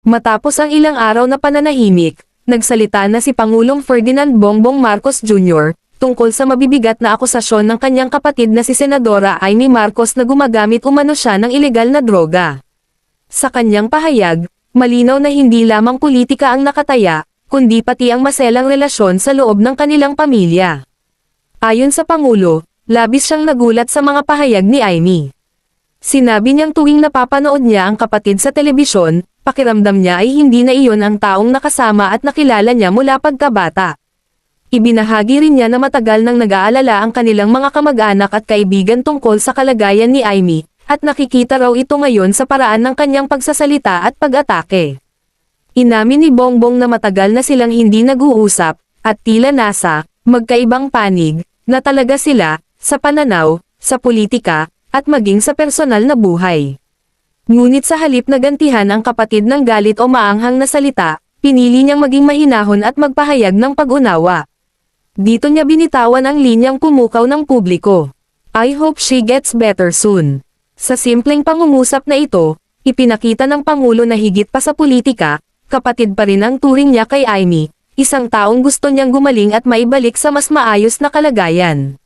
Matapos ang ilang araw na pananahimik, nagsalita na si Pangulong Ferdinand Bongbong Marcos Jr. tungkol sa mabibigat na akusasyon ng kanyang kapatid na si Senadora Amy Marcos na gumagamit umano siya ng ilegal na droga. Sa kanyang pahayag, malinaw na hindi lamang politika ang nakataya, kundi pati ang maselang relasyon sa loob ng kanilang pamilya. Ayon sa Pangulo, labis siyang nagulat sa mga pahayag ni Amy. Sinabi niyang tuwing napapanood niya ang kapatid sa telebisyon, pakiramdam niya ay hindi na iyon ang taong nakasama at nakilala niya mula pagkabata. Ibinahagi rin niya na matagal nang nag-aalala ang kanilang mga kamag-anak at kaibigan tungkol sa kalagayan ni Amy, at nakikita raw ito ngayon sa paraan ng kanyang pagsasalita at pag-atake. Inamin ni Bongbong na matagal na silang hindi nag-uusap, at tila nasa magkaibang panig na talaga sila, sa pananaw, sa politika, at maging sa personal na buhay. Ngunit sa halip na gantihan ang kapatid ng galit o maanghang na salita, pinili niyang maging mahinahon at magpahayag ng pag-unawa. Dito niya binitawan ang linyang pumukaw ng publiko. I hope she gets better soon. Sa simpleng pangungusap na ito, ipinakita ng Pangulo na higit pa sa politika, kapatid pa rin ang turing niya kay Amy, isang taong gusto niyang gumaling at maibalik sa mas maayos na kalagayan.